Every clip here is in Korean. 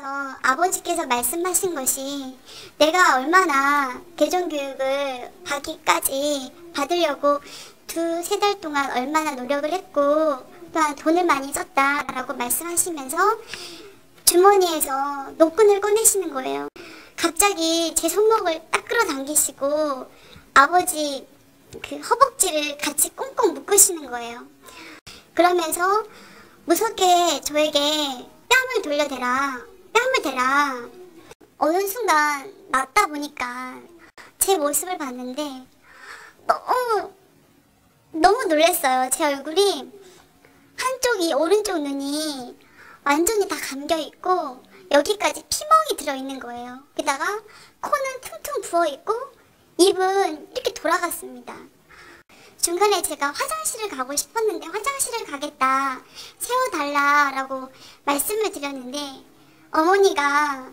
통해서 아버지께서 말씀하신 것이 내가 얼마나 개종교육을 받으려고 2-3달 동안 얼마나 노력을 했고 또한 돈을 많이 썼다라고 말씀하시면서 주머니에서 노끈을 꺼내시는 거예요. 갑자기 제 손목을 딱 끌어당기시고 아버지 그 허벅지를 같이 꽁꽁 묶으시는 거예요. 그러면서 무섭게 저에게 뺨을 돌려대라, 뺨을 대라. 어느 순간 맞다 보니까 제 모습을 봤는데 너무 놀랐어요. 제 얼굴이 한쪽이 오른쪽 눈이 완전히 다 감겨있고 여기까지 피멍이 들어있는 거예요. 게다가 코는 퉁퉁 부어있고 입은 이렇게 돌아갔습니다. 중간에 제가 화장실을 가고 싶었는데 화장실을 가겠다, 세워달라라고 말씀을 드렸는데 어머니가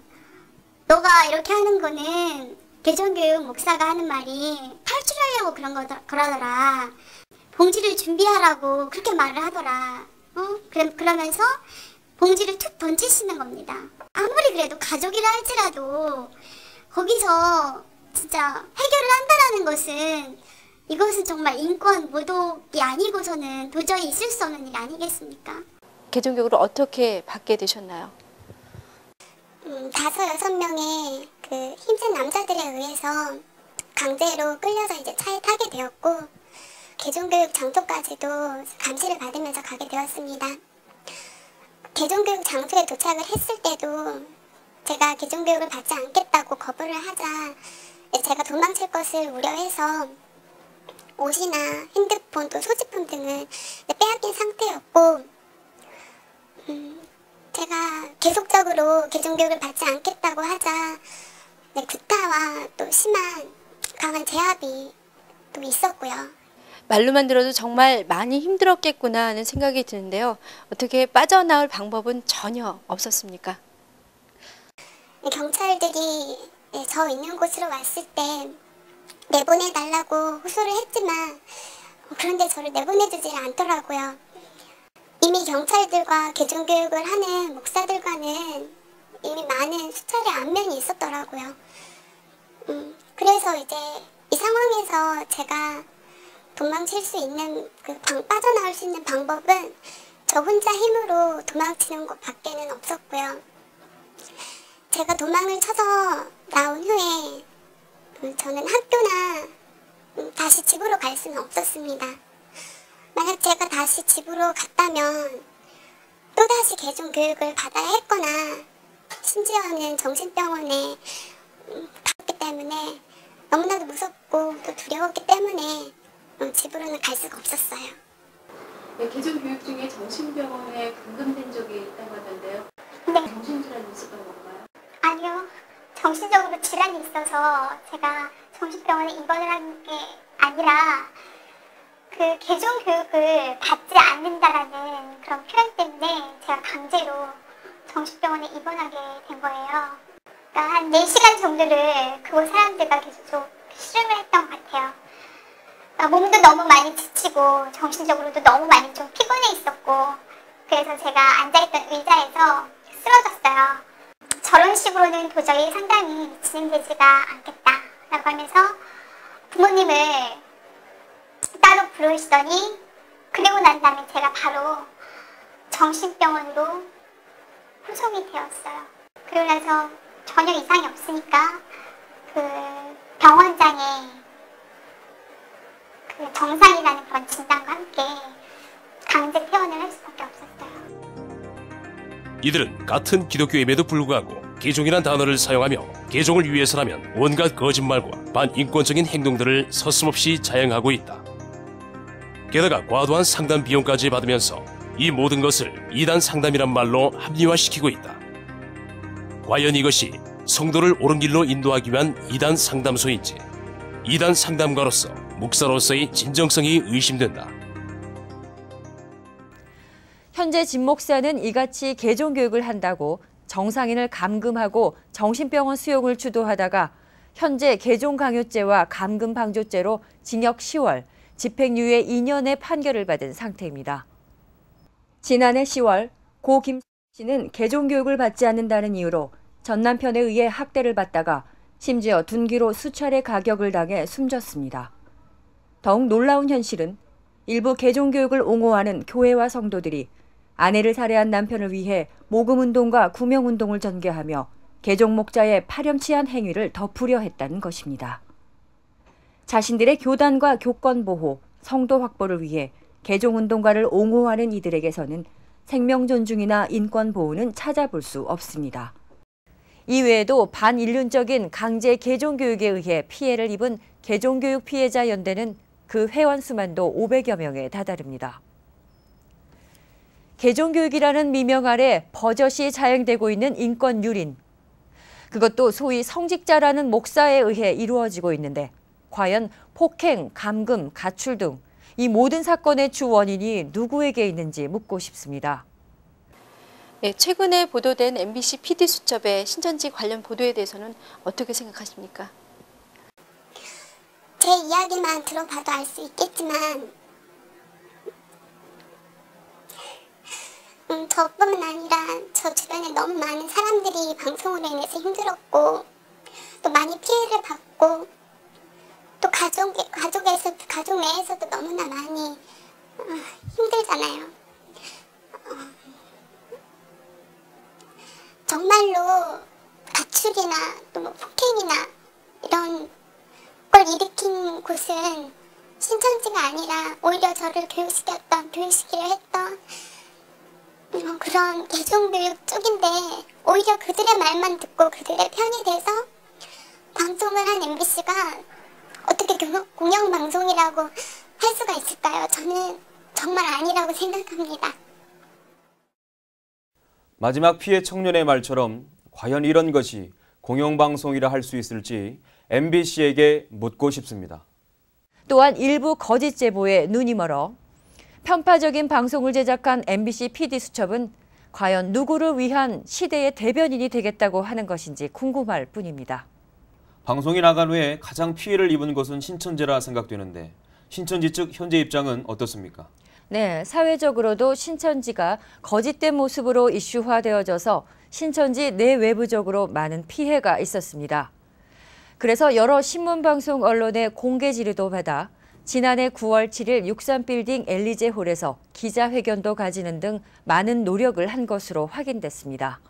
너가 이렇게 하는 거는 개종교육 목사가 하는 말이 탈출하려고 그러더라. 봉지를 준비하라고 그렇게 말을 하더라. 그러면서 봉지를 툭 던지시는 겁니다. 아무리 그래도 가족이라 할지라도 거기서 진짜 해결을 한다라는 것은 이것은 정말 인권 모독이 아니고서는 도저히 있을 수 없는 일 아니겠습니까? 개종교육을 어떻게 받게 되셨나요? 5-6명의 그 힘센 남자들에 의해서 강제로 끌려서 이제 차에 타게 되었고 개종교육 장소까지도 감시를 받으면서 가게 되었습니다. 개종교육 장소에 도착을 했을 때도 제가 개종교육을 받지 않겠다고 거부를 하자 제가 도망칠 것을 우려해서 옷이나 핸드폰 또 소지품 등을 빼앗긴 상태였고 제가 계속적으로 개종교육을 받지 않겠다고 하자 구타와 또 심한 강한 제압이 또 있었고요. 말로만 들어도 정말 많이 힘들었겠구나 하는 생각이 드는데요. 어떻게 빠져나올 방법은 전혀 없었습니까? 경찰들이 저 있는 곳으로 왔을 때 내보내달라고 호소를 했지만 그런데 저를 내보내주질 않더라고요. 이미 경찰들과 개종교육을 하는 목사들과는 이미 많은 수차례 안면이 있었더라고요. 그래서 이제 이 상황에서 제가 도망칠 수 있는 빠져나올 수 있는 방법은 저 혼자 힘으로 도망치는 것 밖에는 없었고요. 제가 도망을 쳐서 나온 후에 저는 학교나 다시 집으로 갈 수는 없었습니다. 만약 제가 다시 집으로 갔다면 또다시 개종교육을 받아야 했거나 심지어는 정신병원에 갔기 때문에 너무나도 무섭고 또 두려웠기 때문에 집으로는 갈 수가 없었어요. 네, 개종교육 중에 정신병원에 감금된 적이 있다고 하던데요. 네. 정신질환이 있었던 건가요? 아니요. 정신적으로 질환이 있어서 제가 정신병원에 입원을 한 게 아니라 그 개종교육을 받지 않는다라는 그런 표현 때문에 제가 강제로 정신병원에 입원하게 된 거예요. 그러니까 한 4시간 정도를 그곳 사람들과 계속 실험을 했던 것 같아요. 그러니까 몸도 너무 많이 지치고 정신적으로도 너무 많이 좀 피곤해 있었고 그래서 제가 앉아있던 의자에서 쓰러졌어요. 저런 식으로는 도저히 상담이 진행되지가 않겠다라고 하면서 부모님을 따로 부르시더니 그리고 난 다음에 제가 바로 정신병원으로 후송이 되었어요. 그러고 나서 전혀 이상이 없으니까 그 병원장의 그 정상이라는 그런 진단과 함께 강제 퇴원을 할 수밖에 없었어요. 이들은 같은 기독교임에도 불구하고 개종이란 단어를 사용하며 개종을 위해서라면 온갖 거짓말과 반인권적인 행동들을 서슴없이 자행하고 있다. 게다가 과도한 상담 비용까지 받으면서 이 모든 것을 이단 상담이란 말로 합리화시키고 있다. 과연 이것이 성도를 옳은 길로 인도하기 위한 이단 상담소인지 이단 상담가로서 목사로서의 진정성이 의심된다. 현재 진 목사는 이같이 개종교육을 한다고 정상인을 감금하고 정신병원 수용을 주도하다가 현재 개종강요죄와 감금방조죄로 징역 10월, 집행유예 2년의 판결을 받은 상태입니다. 지난해 10월 고 김 씨는 개종교육을 받지 않는다는 이유로 전 남편에 의해 학대를 받다가 심지어 둔기로 수차례 가격을 당해 숨졌습니다. 더욱 놀라운 현실은 일부 개종교육을 옹호하는 교회와 성도들이 아내를 살해한 남편을 위해 모금운동과 구명운동을 전개하며 개종 목자의 파렴치한 행위를 덮으려 했다는 것입니다. 자신들의 교단과 교권 보호, 성도 확보를 위해 개종운동가를 옹호하는 이들에게서는 생명 존중이나 인권 보호는 찾아볼 수 없습니다. 이외에도 반인륜적인 강제 개종교육에 의해 피해를 입은 개종교육 피해자 연대는 그 회원 수만도 500여 명에 다다릅니다. 개종교육이라는 미명 아래 버젓이 자행되고 있는 인권 유린. 그것도 소위 성직자라는 목사에 의해 이루어지고 있는데 과연 폭행, 감금, 가출 등 이 모든 사건의 주 원인이 누구에게 있는지 묻고 싶습니다. 네, 최근에 보도된 MBC PD 수첩의 신천지 관련 보도에 대해서는 어떻게 생각하십니까? 제 이야기만 들어봐도 알 수 있겠지만 저뿐만 아니라 저 주변에 너무 많은 사람들이 방송으로 인해서 힘들었고 또 많이 피해를 받고 또 가족 내에서도 너무나 많이 힘들잖아요. 정말로 가출이나 또 뭐 폭행이나 이런 걸 일으킨 곳은 신천지가 아니라 오히려 저를 교육시키려 했던 그런 개종교육 쪽인데 오히려 그들의 말만 듣고 그들의 편이 돼서 방송을 한 MBC가 어떻게 공영방송이라고 할 수가 있을까요? 저는 정말 아니라고 생각합니다. 마지막 피해 청년의 말처럼 과연 이런 것이 공영방송이라 할 수 있을지 MBC에게 묻고 싶습니다. 또한 일부 거짓 제보에 눈이 멀어 편파적인 방송을 제작한 MBC PD 수첩은 과연 누구를 위한 시대의 대변인이 되겠다고 하는 것인지 궁금할 뿐입니다. 방송이 나간 후에 가장 피해를 입은 것은 신천지라 생각되는데 신천지 측 현재 입장은 어떻습니까? 네, 사회적으로도 신천지가 거짓된 모습으로 이슈화되어져서 신천지 내외부적으로 많은 피해가 있었습니다. 그래서 여러 신문방송 언론의 공개 질의도 받아 지난해 9월 7일 63빌딩 엘리제홀에서 기자회견도 가지는 등 많은 노력을 한 것으로 확인됐습니다.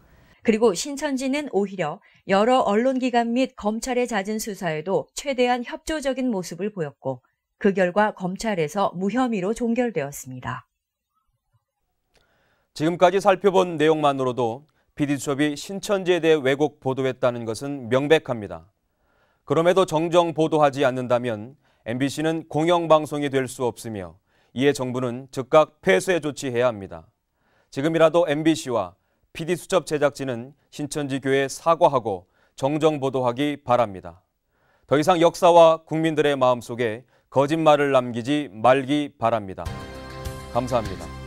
그리고 신천지는 오히려 여러 언론기관 및 검찰의 잦은 수사에도 최대한 협조적인 모습을 보였고 그 결과 검찰에서 무혐의로 종결되었습니다. 지금까지 살펴본 내용만으로도 PD수첩이 신천지에 대해 왜곡 보도했다는 것은 명백합니다. 그럼에도 정정 보도하지 않는다면 MBC는 공영방송이 될 수 없으며 이에 정부는 즉각 폐쇄 조치해야 합니다. 지금이라도 MBC와 PD수첩 제작진은 신천지 교회에 사과하고 정정 보도하기 바랍니다. 더 이상 역사와 국민들의 마음속에 거짓말을 남기지 말기 바랍니다. 감사합니다.